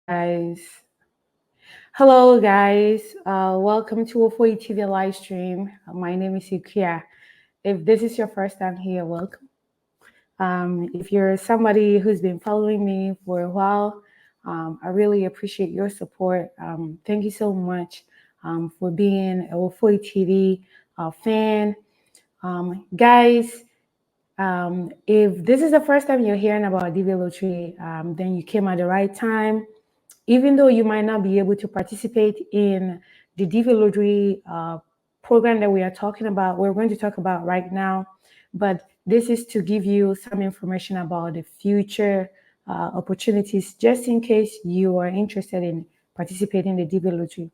Guys. Hello, guys. Welcome to Ofoi TV live stream. My name is Ikia. If this is your first time here, welcome. If you're somebody who's been following me for a while, I really appreciate your support. Thank you so much for being a Ofoi TV fan. Guys, if this is the first time you're hearing about DV Lottery, then you came at the right time. Even though you might not be able to participate in the DV Lottery program that we are talking about, we're going to talk about right now, but this is to give you some information about the future opportunities, just in case you are interested in participating in the DV Lottery.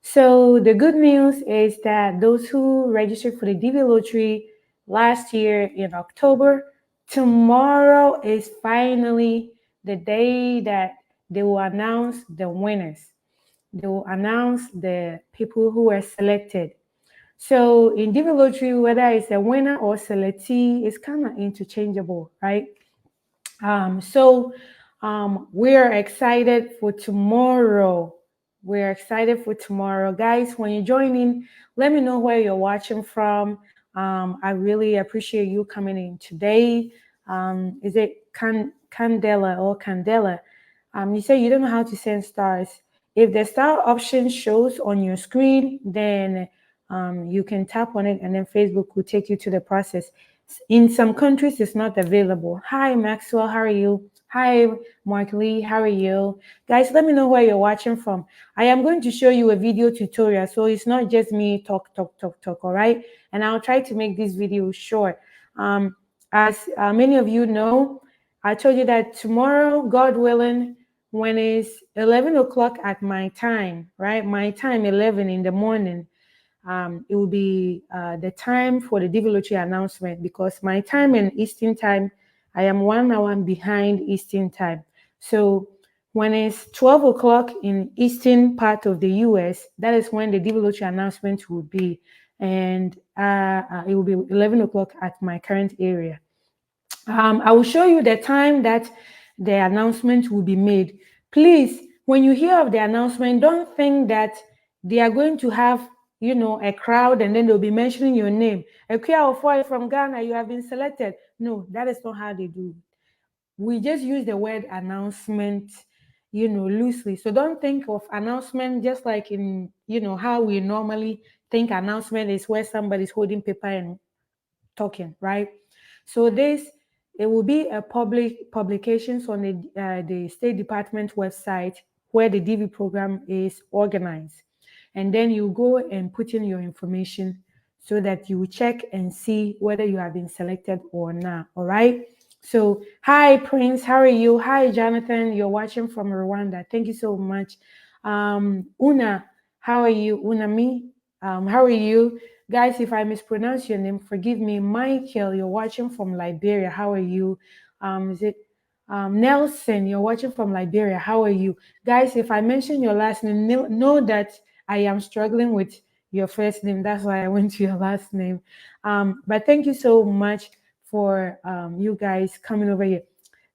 So the good news is that those who registered for the DV Lottery last year in October, tomorrow is finally the day that they will announce the winners. They will announce the people who were selected. So in DV Lottery, whether it's a winner or selectee, it's kind of interchangeable, right? So we're excited for tomorrow. We're excited for tomorrow. Guys, when you join in, let me know where you're watching from. I really appreciate you coming in today. Is it Candela or Candela? You say you don't know how to send stars. If the star option shows on your screen, then you can tap on it and then Facebook will take you to the process. In some countries, it's not available. Hi, Maxwell. How are you? Hi, Mark Lee. How are you? Guys, let me know where you're watching from. I am going to show you a video tutorial. So it's not just me talk. All right. And I'll try to make this video short. As many of you know, I told you that tomorrow, God willing, when it's 11 o'clock at my time, right? My time, 11 in the morning. It will be the time for the DV Lottery announcement, because my time in Eastern time, I am 1 hour behind Eastern time. So when it's 12 o'clock in Eastern part of the US, that is when the DV Lottery announcement will be. And it will be 11 o'clock at my current area. I will show you the time that the announcement will be made. Please, when you hear of the announcement, don't think that they are going to have, a crowd and then they'll be mentioning your name. Ekuya Ofoi from Ghana, you have been selected. No, that is not how they do. We just use the word announcement, loosely. So don't think of announcement just like in, how we normally think announcement is where somebody's holding paper and talking, right? So it will be a public publications on the State Department website where the DV program is organized. And then you go and put in your information so that you check and see whether you have been selected or not. All right. So, hi, Prince. How are you? Hi, Jonathan. You're watching from Rwanda. Thank you so much. Una, how are you? Unami, how are you? Guys, if I mispronounce your name, forgive me. Michael, you're watching from Liberia. How are you? Is it Nelson? You're watching from Liberia. How are you? Guys, if I mention your last name, know that I am struggling with your first name. That's why I went to your last name. But thank you so much for you guys coming over here.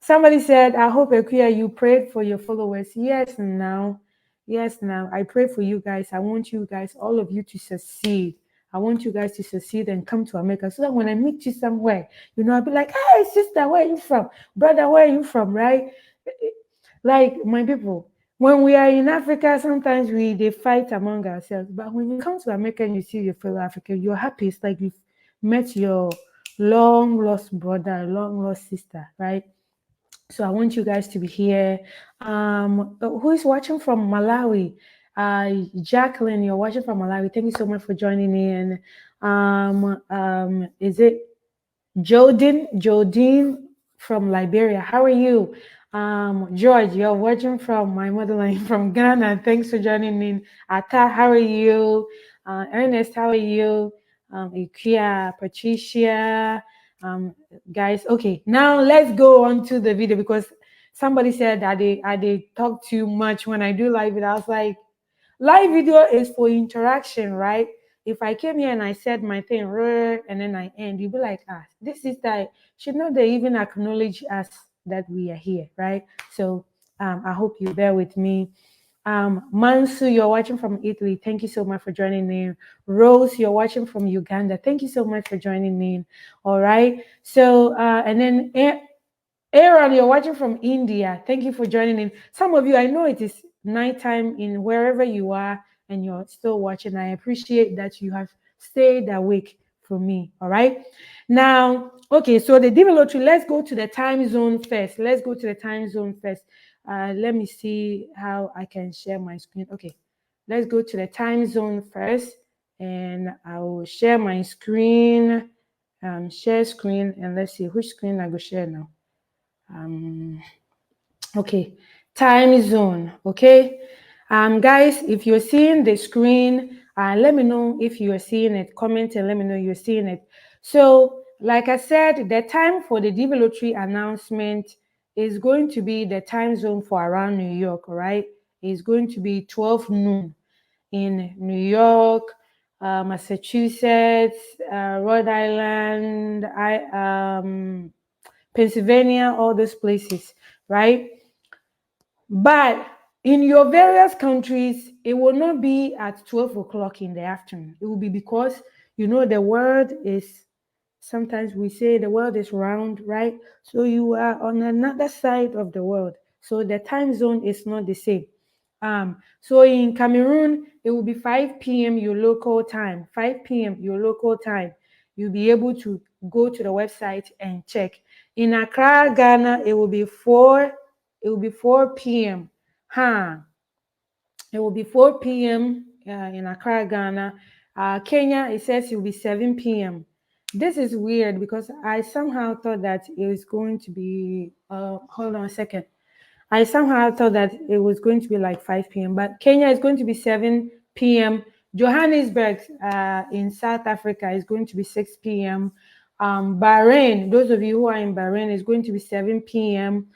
Somebody said, I hope, Ekuya, you prayed for your followers. Yes, now. Yes, now. I pray for you guys. I want you guys, all of you, to succeed. I want you guys to succeed and come to America so that when I meet you somewhere, I'll be like, hey, sister, where are you from? Brother, where are you from? Right? Like, my people, when we are in Africa, sometimes they fight among ourselves. But when you come to America and you see your fellow African, you're happy. It's like you've met your long lost brother, long lost sister, right? So I want you guys to be here. Who is watching from Malawi? Jacqueline, you're watching from Malawi. Thank you so much for joining in. Is it Jodine from Liberia? How are you? George, you're watching from my motherland from Ghana. Thanks for joining in. Ata, how are you? Ernest, how are you? Ikia, Patricia, guys. Okay, now let's go on to the video, because somebody said that they talk too much when I do live video. I was like, live video is for interaction, right? If I came here and I said my thing and then I end, you'd be like, this is that should not they even acknowledge us that we are here, right? So I hope you bear with me. Mansu, you're watching from Italy. Thank you so much for joining in. Rose, you're watching from Uganda. Thank you so much for joining in. All right. So, and then Aaron, you're watching from India. Thank you for joining in. Some of you, I know it is nighttime in wherever you are and you're still watching. I appreciate that you have stayed awake for me. All right. Now, okay, so the development, let's go to the time zone first. Let's go to the time zone first. Let me see how I can share my screen. Okay, let's go to the time zone first and I will share my screen. Share screen, and let's see which screen I will share now. Okay, time zone. Okay, guys, if you're seeing the screen, let me know if you are seeing it. Comment and let me know you're seeing it. So, like I said, the time for the development announcement is going to be the time zone for around New York. All right, it's going to be 12 noon in New York, Massachusetts, Rhode Island, Pennsylvania, all those places, right? But in your various countries, it will not be at 12 o'clock in the afternoon. It will be because, the world is, sometimes we say the world is round, right? So you are on another side of the world. So the time zone is not the same. So in Cameroon, it will be 5 p.m. your local time, 5 p.m. your local time. You'll be able to go to the website and check. In Accra, Ghana, it will be 4 p.m. It will be 4 p.m. In Accra, Ghana. Kenya, it says it will be 7 p.m. This is weird because I somehow thought that it was going to be, hold on a second. I somehow thought that it was going to be like 5 p.m., but Kenya is going to be 7 p.m. Johannesburg in South Africa is going to be 6 p.m. Bahrain, those of you who are in Bahrain, is going to be 7 p.m.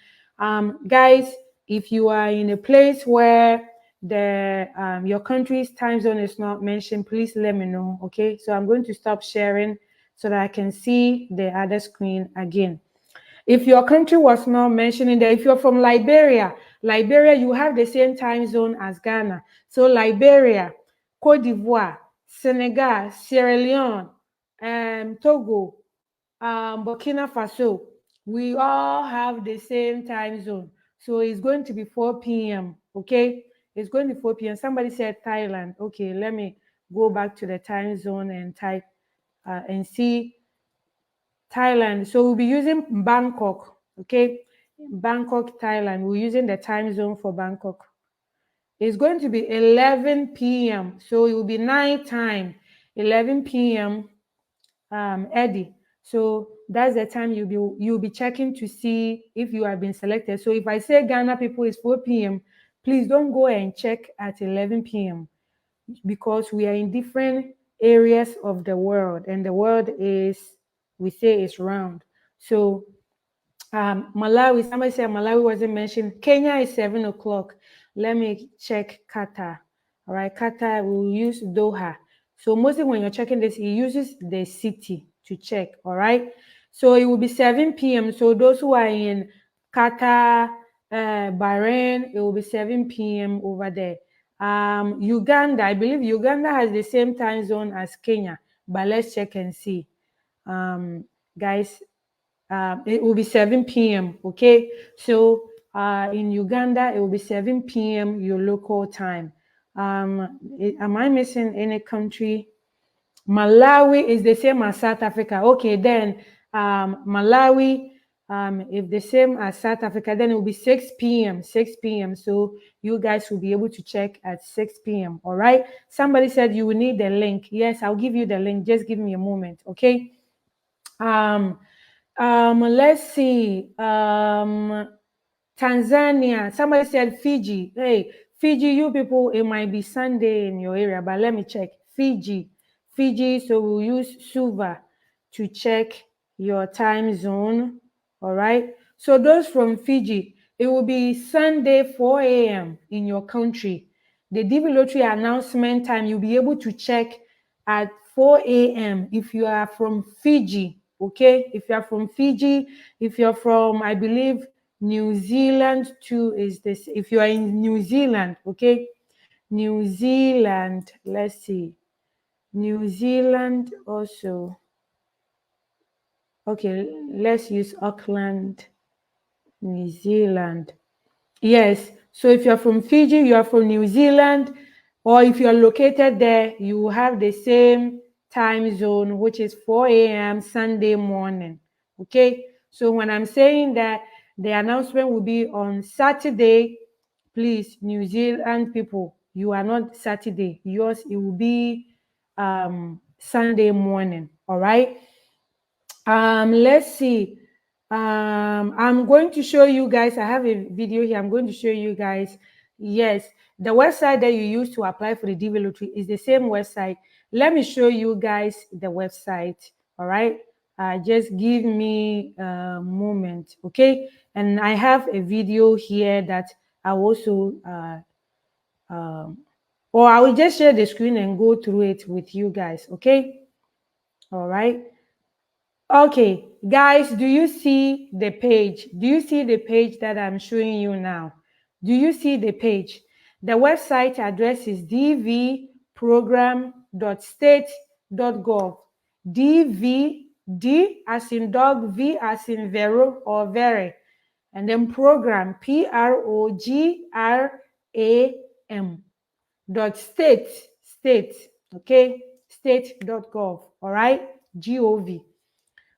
Guys, if you are in a place where your country's time zone is not mentioned, please let me know, okay? So I'm going to stop sharing so that I can see the other screen again. If your country was not mentioned in there, if you're from Liberia, you have the same time zone as Ghana. So Liberia, Cote d'Ivoire, Senegal, Sierra Leone, Togo, Burkina Faso, we all have the same time zone. So it's going to be 4 p.m. Okay, it's going to be 4 p.m. Somebody said Thailand. Okay, let me go back to the time zone and type and see Thailand. So we'll be using Bangkok. Okay, Bangkok, Thailand. We're using the time zone for Bangkok. It's going to be 11 p.m. So it will be night time, 11 p.m. Eddie. So that's the time you'll be checking to see if you have been selected. So if I say Ghana people is 4 p.m., please don't go and check at 11 p.m. because we are in different areas of the world, and the world is, we say, is round. So Malawi, somebody said Malawi wasn't mentioned. Kenya is 7 o'clock. Let me check Qatar. All right, Qatar will use Doha. So mostly when you're checking this, it uses the city to check. All right, so it will be 7 p.m. So those who are in Qatar, Bahrain, it will be 7 p.m. over there. Uganda, I believe Uganda has the same time zone as Kenya, but let's check and see. Guys, it will be 7 p.m. Okay, so in Uganda, it will be 7 p.m. your local time. Am I missing any country? Malawi is the same as South Africa. Okay, then Malawi, if the same as South Africa, then it will be 6 p.m. 6 p.m. So you guys will be able to check at 6 p.m. All right. Somebody said you will need the link. Yes, I'll give you the link. Just give me a moment. Okay. Let's see. Tanzania. Somebody said Fiji. Hey, Fiji, you people, it might be Sunday in your area, but let me check. Fiji. So we'll use Suva to check your time zone. All right. So those from Fiji, it will be Sunday 4 a.m. in your country. The DB Lottery announcement time, you'll be able to check at 4 a.m. if you are from Fiji. Okay, if you are from Fiji, if you're from, I believe, New Zealand too is this. If you are in New Zealand, okay, New Zealand, let's see, New Zealand also. Okay, let's use Auckland, New Zealand. Yes, so if you're from Fiji, you are from New Zealand, or if you're located there, you have the same time zone, which is 4 a.m. Sunday morning. Okay, so when I'm saying that the announcement will be on Saturday, please, New Zealand people, you are not Saturday. Yours, it will be Sunday morning. All right. Let's see. I'm going to show you guys. I have a video here. I'm going to show you guys. Yes, the website that you use to apply for the DV lottery is the same website. Let me show you guys the website. All right. Just give me a moment, okay? And I have a video here that I also or I will just share the screen and go through it with you guys, okay? All right. Okay, guys, do you see the page? Do you see the page that I'm showing you now? Do you see the page? The website address is dvprogram.state.gov. DV, D as in dog, V as in Vero or Very, and then program, PROGRAM, state, okay, state.gov, all right, GOV.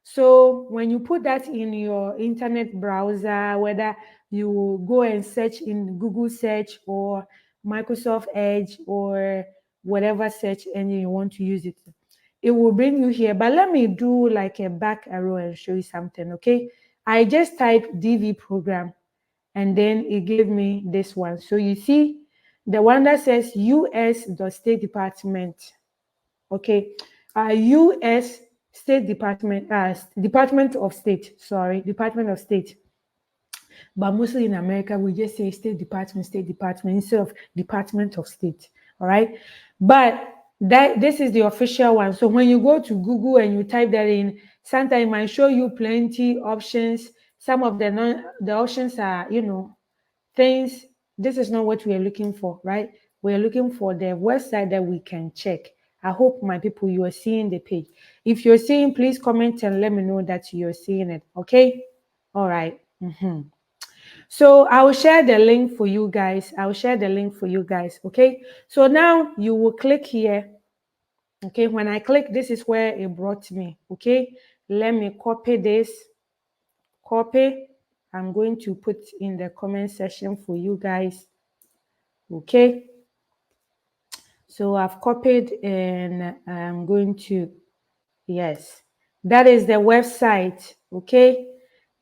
So when you put that in your internet browser, whether you go and search in Google search or Microsoft Edge or whatever search engine you want to use it, it will bring you here. But let me do like a back arrow and show you something, okay? I just typed DV program and then it gave me this one. So you see the one that says US State Department, okay? US State Department, Department of State, sorry, Department of State. But mostly in America, we just say State Department, instead of Department of State, all right? But this is the official one. So when you go to Google and you type that in, sometimes it might show you plenty options. Some of the options are, things, this is not what we are looking for, right? We are looking for the website that we can check. I hope my people, you are seeing the page. If you're seeing, please comment and let me know that you're seeing it, okay? All right. So I will share the link for you guys. Okay? So now you will click here. Okay, when I click, this is where it brought me, okay? Let me copy this. Copy. I'm going to put in the comment section for you guys. Okay, so I've copied and I'm going to, yes, that is the website. Okay,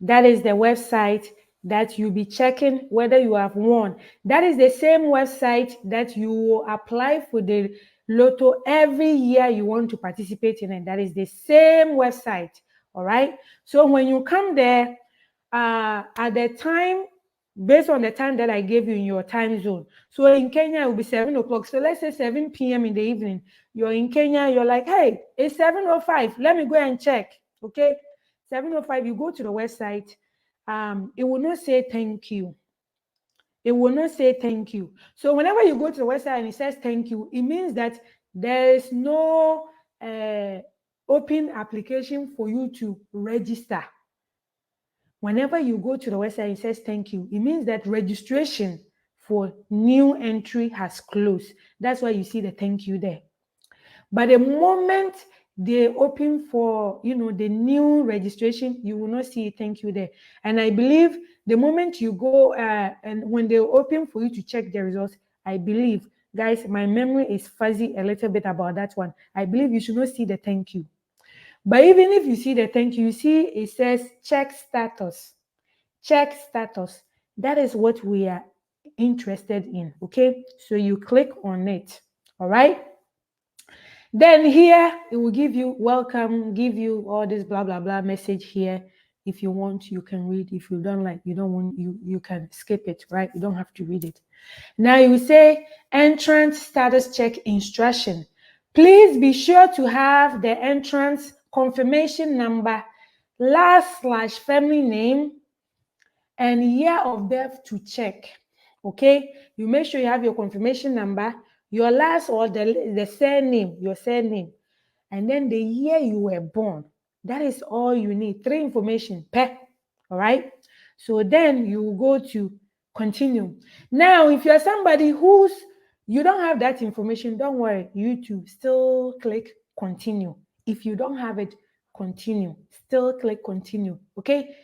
that is the website that you'll be checking whether you have won. That is the same website that you will apply for the lotto every year you want to participate in, and that is the same website. All right, so when you come there, at the time, based on the time that I gave you in your time zone. So in Kenya, it will be 7 o'clock. So let's say 7 p.m. in the evening. You're in Kenya, you're like, hey, it's 7:05. Let me go and check. Okay. 7:05, you go to the website. It will not say thank you. It will not say thank you. So whenever you go to the website and it says thank you, it means that there is no open application for you to register. Whenever you go to the website, it says thank you. It means that registration for new entry has closed. That's why you see the thank you there. But the moment they open for, the new registration, you will not see thank you there. And I believe the moment you go and when they open for you to check the results, I believe, guys, my memory is fuzzy a little bit about that one. I believe you should not see the thank you. But even if you see the thank you, you see it says check status. Check status. That is what we are interested in, okay? So you click on it, all right? Then here, it will give you welcome, give you all this blah, blah, blah message here. If you want, you can read. If you don't like, you don't want, you can skip it, right? You don't have to read it. Now you say entrance status check instruction. Please be sure to have the entrance confirmation number, /family name, and year of birth to check. Okay, you make sure you have your confirmation number, your last or the surname, your surname, and then the year you were born. That is all you need. 3 information per. All right. So then you go to continue. Now, if you're somebody who's you don't have that information, don't worry. You too still click continue. If you don't have it, continue. Still click continue. Okay.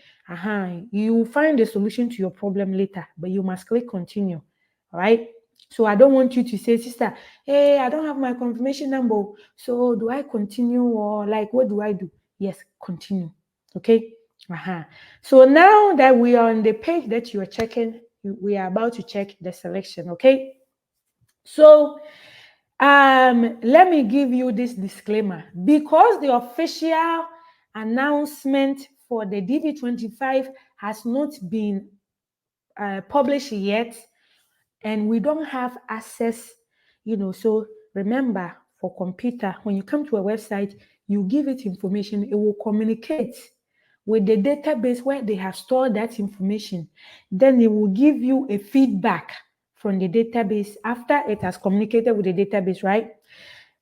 You will find a solution to your problem later, but you must click continue. All right. So I don't want you to say, sister, hey, I don't have my confirmation number. So do I continue or like what do I do? Yes, continue. Okay. So now that we are on the page that you are checking, we are about to check the selection. Okay. So let me give you this disclaimer. Because the official announcement for the DV25 has not been published yet, and we don't have access, so remember, for computer, when you come to a website, you give it information, it will communicate with the database where they have stored that information. Then it will give you a feedback from the database after it has communicated with the database, right?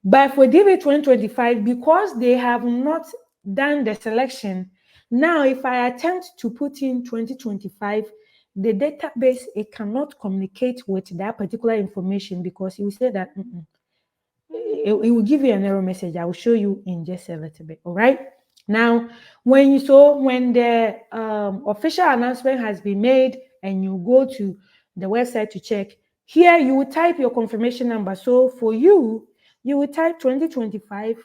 But for DB 2025, because they have not done the selection, now if I attempt to put in 2025, the database, it cannot communicate with that particular information because it will say that it will give you an error message. I will show you in just a little bit. All right. Now, when the official announcement has been made and you go to the website to check, here you will type your confirmation number. So for you will type 2025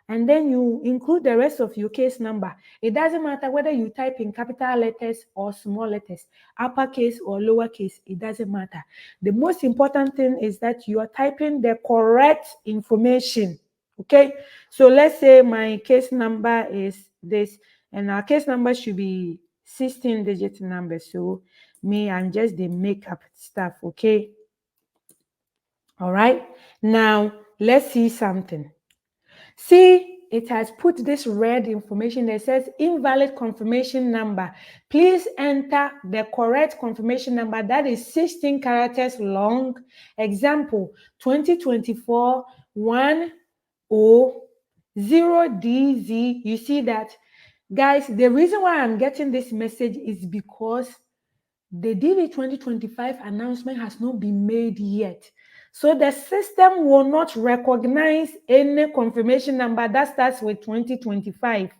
and then you include the rest of your case number. It doesn't matter whether you type in capital letters or small letters, uppercase or lowercase, it doesn't matter. The most important thing is that you are typing the correct information. Okay, so let's say my case number is this, and our case number should be 16-digit number. So I'm just the makeup stuff. Okay. All right. Now let's see something. See, it has put this red information that says invalid confirmation number. Please enter the correct confirmation number that is 16 characters long. Example, 2024 10-0DZ. You see that? Guys, the reason why I'm getting this message is because the DV 2025 announcement has not been made yet. So the system will not recognize any confirmation number that starts with 2025.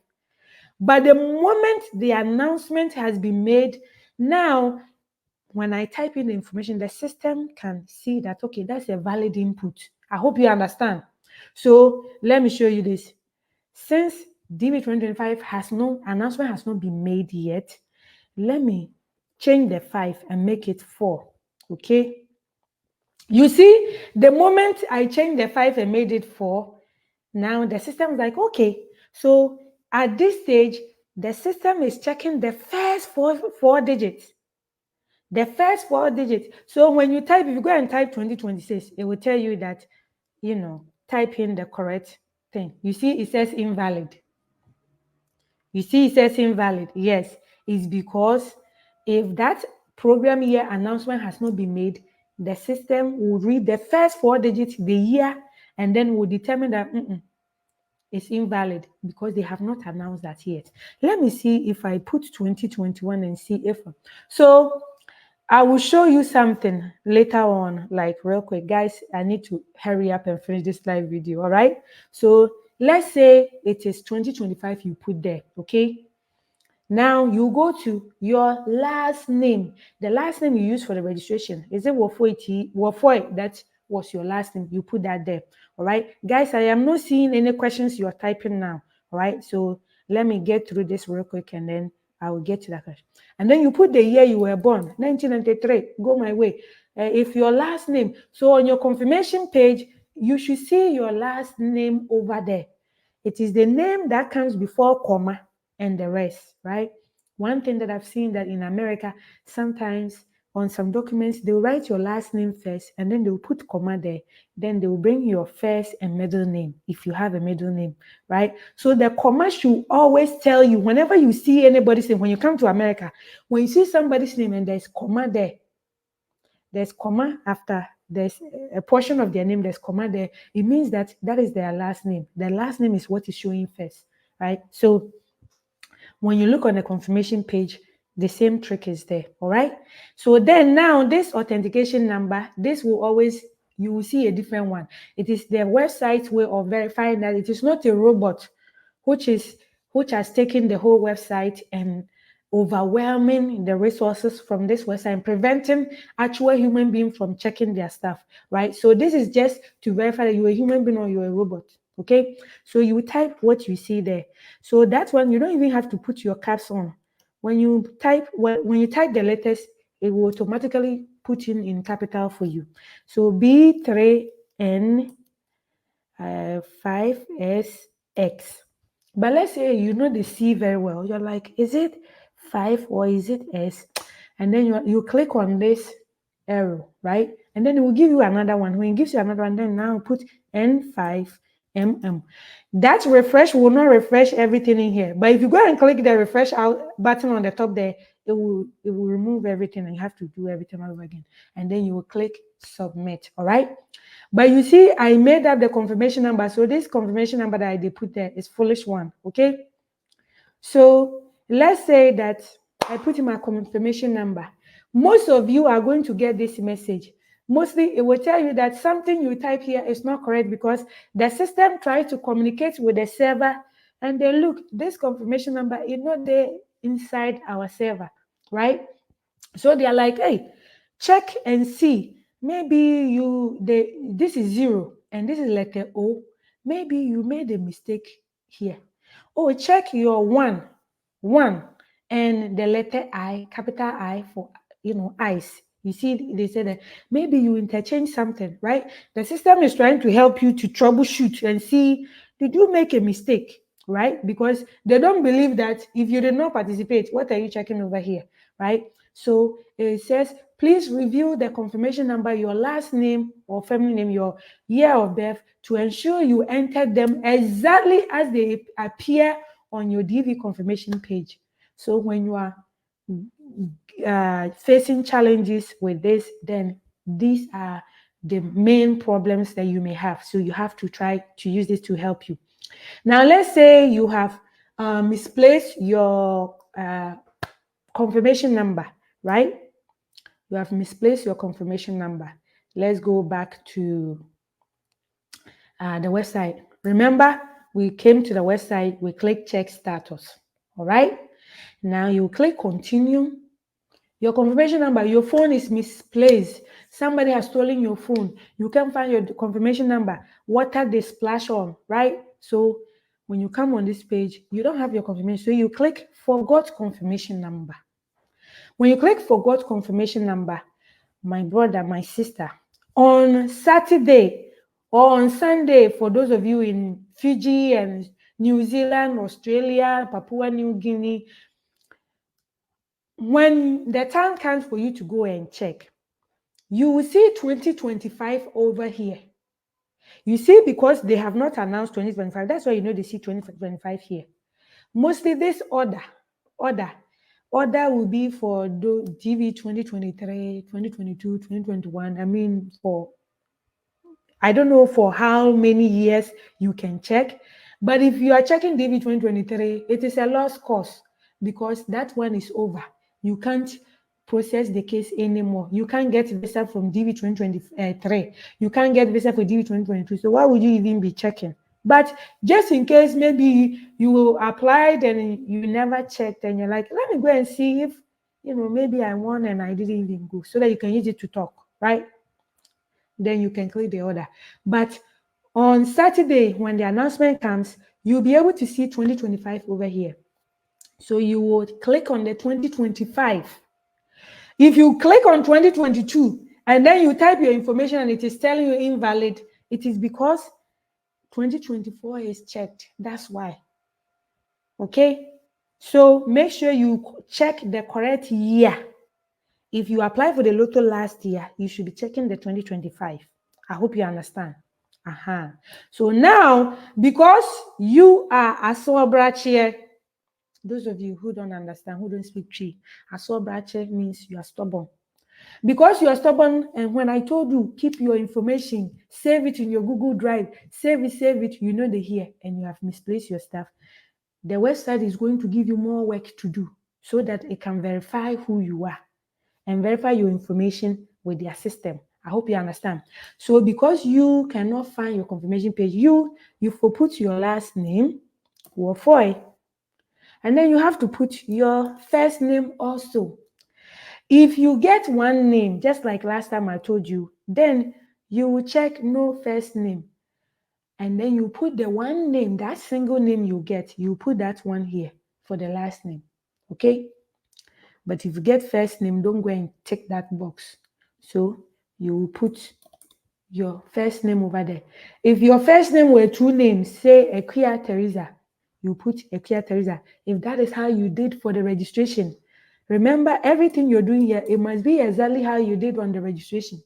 But the moment the announcement has been made, now when I type in the information, the system can see that, okay, that's a valid input. I hope you understand. So let me show you this. Since DB 2025 announcement has not been made yet, let me change the 5 and make it 4. Okay. You see, the moment I changed the 5 and made it 4, now the system is like, okay. So at this stage, the system is checking the first four digits. The first 4 digits. So when you type, if you go and type 2026, it will tell you that, type in the correct thing. You see, it says invalid. You see, it says invalid. Yes, it's because if that program year announcement has not been made, the system will read the first 4 digits, the year, and then will determine that it's invalid because they have not announced that yet. Let me see if I put 2021 and see if. So I will show you something later on, like real quick. Guys, I need to hurry up and finish this live video, all right? So let's say it is 2025 you put there, okay? Now you go to your last name. The last name you use for the registration. Is it Wofoi? That was your last name. You put that there, all right? Guys, I am not seeing any questions you are typing now, all right? So let me get through this real quick and then I will get to that question. And then you put the year you were born, 1993, go my way. If your last name, so on your confirmation page, you should see your last name over there. It is the name that comes before comma and the rest, right? One thing that I've seen that in America, sometimes on some documents, they will write your last name first and then they will put comma there. Then they will bring your first and middle name if you have a middle name, right? So the comma should always tell you whenever you see anybody's name, when you come to America, when you see somebody's name and there's comma there, there's comma after there's a portion of their name, there's comma there, it means that that is their last name. Their last name is what is showing first, right? So when you look on the confirmation page, the same trick is there, all right? So then now this authentication number, this will always, you will see a different one. It is the website way of verifying that it is not a robot which has taken the whole website and overwhelming the resources from this website and preventing actual human being from checking their stuff, right? So this is just to verify that you're a human being or you're a robot. Okay, so you type what you see there. So that one you don't even have to put your caps on. When you type the letters, it will automatically put in capital for you. So B3N 5SX. But let's say you know the C very well. You're like, is it 5 or is it S? And then you click on this arrow, right? And then it will give you another one. When it gives you another one, then now put N5MM. That refresh will not refresh everything in here. But if you go and click the refresh out button on the top there, it will remove everything and you have to do everything all over again. And then you will click submit, all right? But you see, I made up the confirmation number. So this confirmation number that I did put there is foolish one, okay? So let's say that I put in my confirmation number. Most of you are going to get this message. Mostly it will tell you that something you type here is not correct because the system tries to communicate with the server and they look, this confirmation number is not there inside our server, right? So they are like, hey, check and see. Maybe this is 0 and this is letter O. Maybe you made a mistake here. Oh, check your 1 and the letter I, capital I for, eyes. You see, they said that maybe you interchange something, right? The system is trying to help you to troubleshoot and see, did you make a mistake, right? Because they don't believe that if you did not participate, what are you checking over here, right? So it says, please review the confirmation number, your last name or family name, your year of birth to ensure you entered them exactly as they appear on your DV confirmation page. So when you are facing challenges with this, then these are the main problems that you may have. So you have to try to use this to help you. Now, let's say you have misplaced your confirmation number, right? You have misplaced your confirmation number. Let's go back to the website. Remember, we came to the website, we click check status, all right? Now you click continue. Your confirmation number, your phone is misplaced. Somebody has stolen your phone. You can't find your confirmation number. Water they splash on, right? So when you come on this page, you don't have your confirmation. So you click forgot confirmation number. When you click forgot confirmation number, my brother, my sister, on Saturday or on Sunday, for those of you in Fiji and New Zealand, Australia, Papua New Guinea, when the time comes for you to go and check, you will see 2025 over here. You see, because they have not announced 2025, that's why you know they see 2025 here. Mostly this order will be for the DV 2023, 2022, 2021. I mean, I don't know for how many years you can check, but if you are checking DV 2023, it is a lost cause because that one is over. You can't process the case anymore. You can't get visa from DV 2023. You can't get visa for DV 2022. So why would you even be checking? But just in case maybe you applied and you never checked and you're like, let me go and see if, maybe I won and I didn't even go, so that you can use it to talk, right? Then you can click the order. But on Saturday, when the announcement comes, you'll be able to see 2025 over here. So you would click on the 2025. If you click on 2022 and then you type your information and it is telling you invalid, it is because 2024 is checked. That's why. Okay? So make sure you check the correct year If you apply for the lotto last year, you should be checking the 2025. I hope you understand. So now, because you are a sobrache, those of you who don't understand, who don't speak tree, a sobrache means you are stubborn. Because you are stubborn, and when I told you, keep your information, save it in your Google Drive, save it, you know they hear, and you have misplaced your stuff, the website is going to give you more work to do so that it can verify who you are and verify your information with their system. I hope you understand. So because you cannot find your confirmation page, you put your last name, Wofoy, and then you have to put your first name also. If you get one name, just like last time I told you, then you will check no first name. And then you put the one name, that single name you get, you put that one here for the last name. Okay? But if you get first name, don't go and tick that box. So you will put your first name over there. If your first name were two names, say Equia Teresa, you put Equia Teresa. If that is how you did for the registration, remember everything you're doing here, it must be exactly how you did on the registration.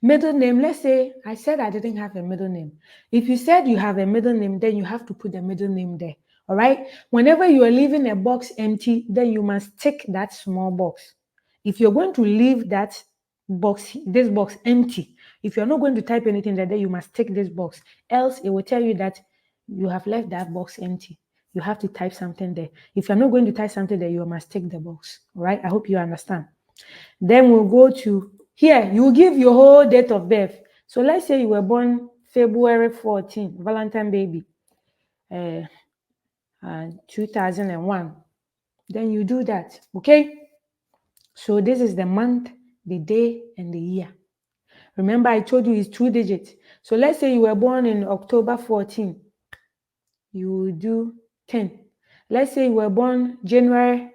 Middle name, let's say I said I didn't have a middle name. If you said you have a middle name, then you have to put the middle name there. All right. Whenever you are leaving a box empty, then you must tick that small box. If you're going to leave that box, this box empty, if you're not going to type anything there, then you must tick this box. Else it will tell you that you have left that box empty. You have to type something there. If you're not going to type something there, you must tick the box. All right. I hope you understand. Then we'll go to here. You give your whole date of birth. So let's say you were born February 14, Valentine baby, 2001. Then you do that, okay? So this is the month, the day, and the year. Remember, I told you it's 2 digits. So let's say you were born in October 14. You will do 10. Let's say you were born January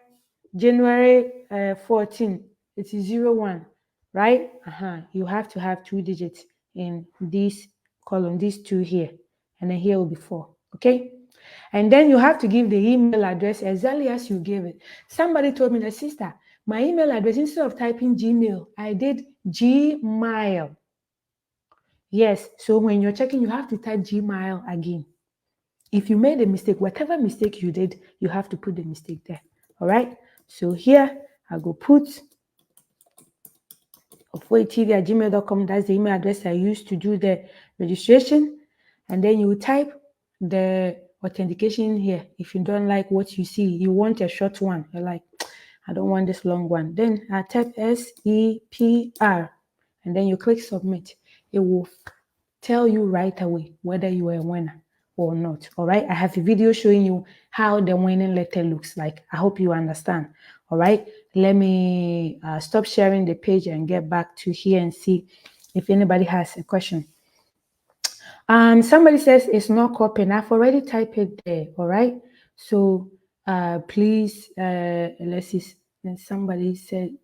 14. It is 01, right? You have to have 2 digits in this column, these two here, and then here will be 4. Okay? And then you have to give the email address exactly as you gave it. Somebody told me that, sister, my email address, instead of typing Gmail, I did Gmail. Yes, so when you're checking, you have to type Gmail again. If you made a mistake, whatever mistake you did, you have to put the mistake there. All right? So here, I go put ofoytv@gmail.com. That's the email address I used to do the registration. And then you type the authentication here. If you don't like what you see, you want a short one. You're like, I don't want this long one. Then I type SEPR. And then you click submit. It will tell you right away whether you are a winner or not. All right. I have a video showing you how the winning letter looks like. I hope you understand. All right. Let me stop sharing the page and get back to here and see if anybody has a question. Somebody says it's not copying. I've already typed it there. All right. So please, let's see. Somebody said,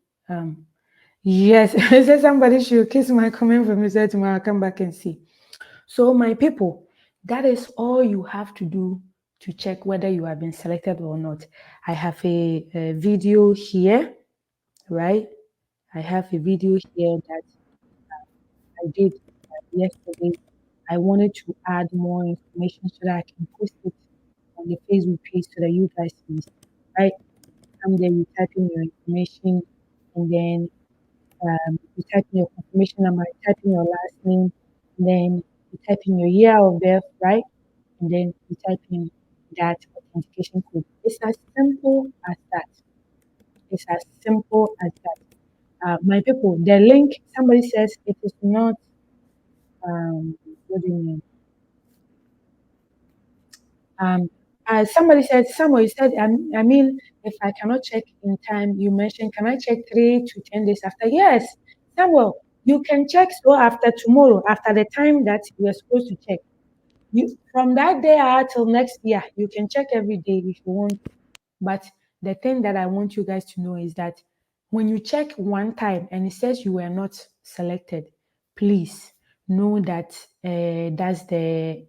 yes, somebody should kiss my comment from me. Said tomorrow I'll come back and see. So my people, that is all you have to do to check whether you have been selected or not. I have a video here, right? I have a video here that I did yesterday. I wanted to add more information so that I can post it on the Facebook page so that you guys can see, right? Come there, you type in your information, and then you type in your confirmation number, you type in your last name, and then you type in your year of birth, right? And then you type in that authentication code. It's as simple as that. It's as simple as that. My people, the link, somebody says it is not, what do you mean? Somebody said, Samuel, you said, I mean, if I cannot check in time, you mentioned, can I check 3 to 10 days after? Yes, Samuel, you can check so after tomorrow, after the time that you're supposed to check. You from that day out till next year, you can check every day if you want. But the thing that I want you guys to know is that when you check one time and it says you were not selected, please know that that's the,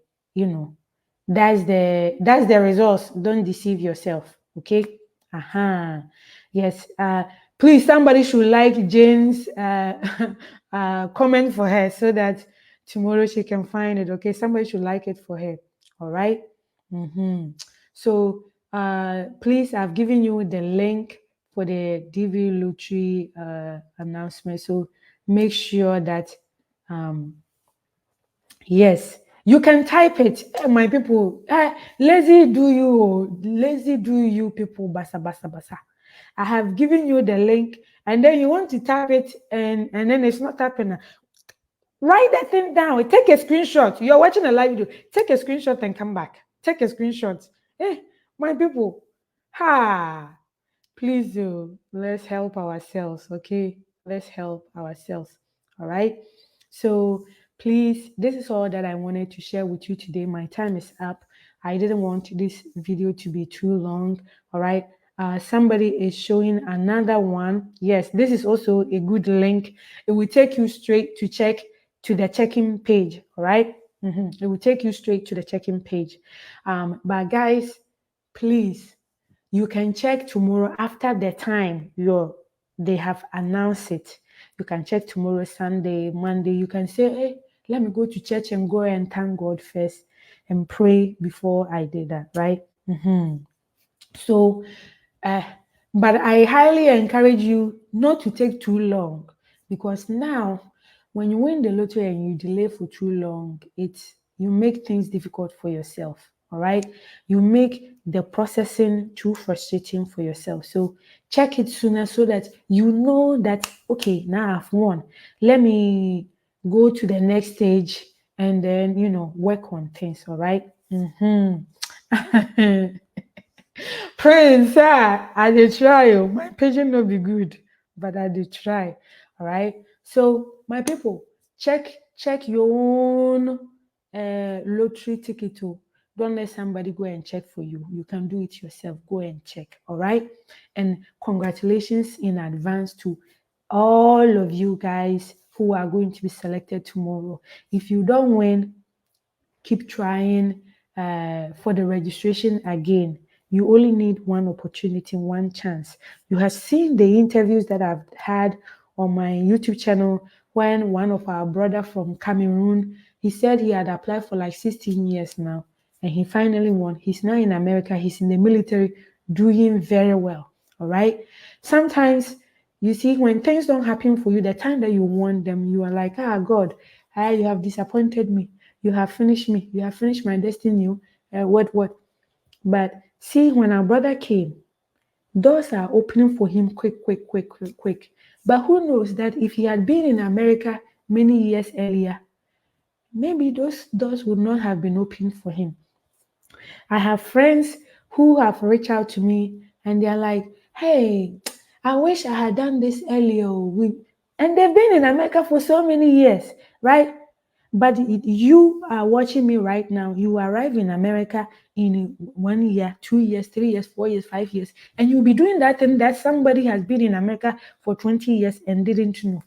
that's the results. Don't deceive yourself. Okay. Yes. Please, somebody should like Jane's comment for her so that tomorrow she can find it. Okay, somebody should like it for her. All right. So please, I've given you the link for the DV Lottery announcement. So make sure that yes, you can type it. My people, lazy do you, lazy do you people, basa basa basa. I have given you the link, and then you want to tap it, and then it's not tapping. Write that thing down. Take a screenshot. You're watching a live video. Take a screenshot and come back. Take a screenshot. My people, ha! Please do. Let's help ourselves, okay? Let's help ourselves. All right. So please, this is all that I wanted to share with you today. My time is up. I didn't want this video to be too long. All right. Somebody is showing another one. Yes, this is also a good link. It will take you straight to the check-in page. All right. It will take you straight to the check-in page. But guys, please, you can check tomorrow after the time they have announced it. You can check tomorrow, Sunday, Monday. You can say, hey, let me go to church and go and thank God first and pray before I did that, right? So, uh, but I highly encourage you not to take too long, because now when you win the lottery and you delay for too long, you make things difficult for yourself. All right. You make the processing too frustrating for yourself. So check it sooner so that you know that, okay, now I've won. Let me go to the next stage and then, work on things. All right. Prince, I did try. My patient no be good, but I did try. All right. So my people, check your own lottery ticket. Oh. Don't let somebody go and check for you. You can do it yourself. Go and check. All right. And congratulations in advance to all of you guys who are going to be selected tomorrow. If you don't win, keep trying for the registration again. You only need one opportunity, one chance. You have seen the interviews that I've had on my YouTube channel when one of our brother from Cameroon, he said he had applied for like 16 years now and he finally won. He's now in America. He's in the military doing very well. All right. Sometimes you see when things don't happen for you, the time that you want them, you are like, God, you have disappointed me. You have finished me. You have finished my destiny. What? But see, when our brother came, doors are opening for him quick. But who knows that if he had been in America many years earlier, maybe those doors would not have been opened for him. I have friends who have reached out to me and they're like, hey, I wish I had done this earlier. And they've been in America for so many years, right? But you are watching me right now. You arrive in America in 1 year, 2 years, 3 years, 4 years, 5 years, and you'll be doing that thing that somebody has been in America for 20 years and didn't know,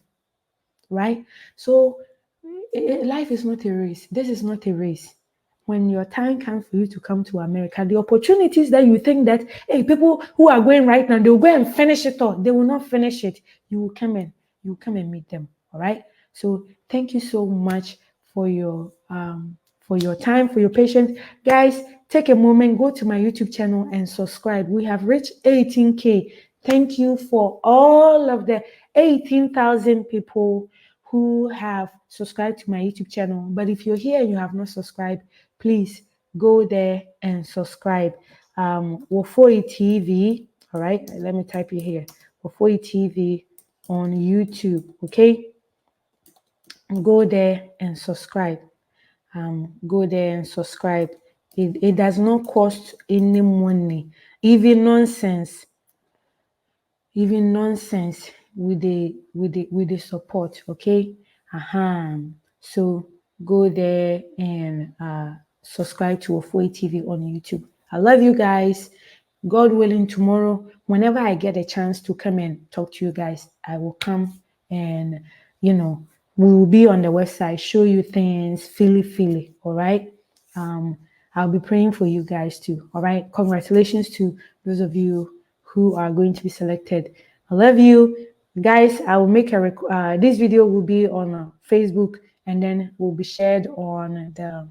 right? So life is not a race. This is not a race. When your time comes for you to come to America, the opportunities that you think that, hey, people who are going right now, they will go and finish it all. They will not finish it. You will come and meet them. All right. So thank you so much for your time, for your patience. Guys, take a moment, go to my YouTube channel and subscribe. We have reached 18K. Thank you for all of the 18,000 people who have subscribed to my YouTube channel. But if you're here and you have not subscribed, please go there and subscribe. Wofoi TV, all right, let me type it here. Wofoi TV on YouTube, okay? Go there and subscribe. Go there and subscribe. It does not cost any money, even nonsense with the support, okay? So go there and subscribe to Ofoi TV on YouTube. I love you guys. God willing, tomorrow, whenever I get a chance to come and talk to you guys, I will come and we will be on the website, show you things, feel it, all right? I'll be praying for you guys too, all right? Congratulations to those of you who are going to be selected I love you. Guys, I will make this video will be on Facebook, and then will be shared on the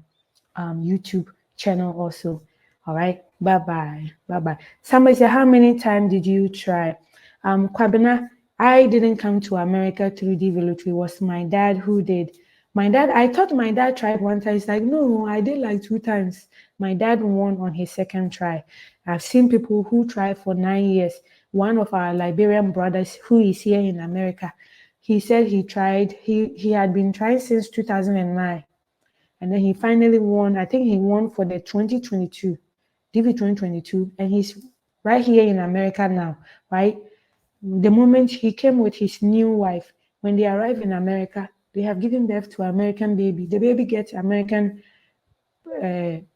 YouTube channel also. All right. Bye bye. Bye bye. Somebody said, how many times did you try? Kwabena, I didn't come to America through development. It was my dad who did. My dad, I thought my dad tried one time. He's like, no, I did like 2 times. My dad won on his second try. I've seen people who tried for 9 years. One of our Liberian brothers who is here in America, he said he tried, he had been trying since 2009. And then he finally won. I think he won for the 2022, DV 2022. And he's right here in America now, right? The moment he came with his new wife, when they arrive in America, they have given birth to an American baby. The baby gets American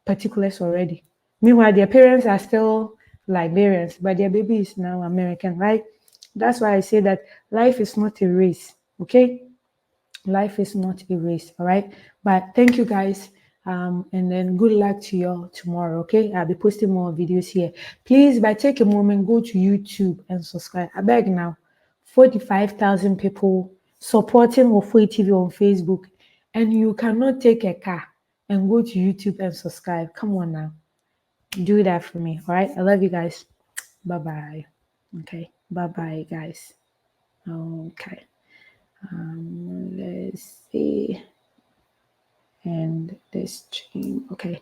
particulars already. Meanwhile, their parents are still Liberians, but their baby is now American, right? That's why I say that life is not a race, okay? Life is not a race, all right? But thank you guys. And then good luck to you all tomorrow, okay? I'll be posting more videos here. Please, by take a moment, go to YouTube and subscribe. I beg now. 45,000 people supporting Ofoi TV on Facebook, and you cannot take a car and go to YouTube and subscribe. Come on now. Do that for me, all right? I love you guys. Bye-bye. Okay. Bye-bye, guys. Okay. Let's see. And this chain, okay.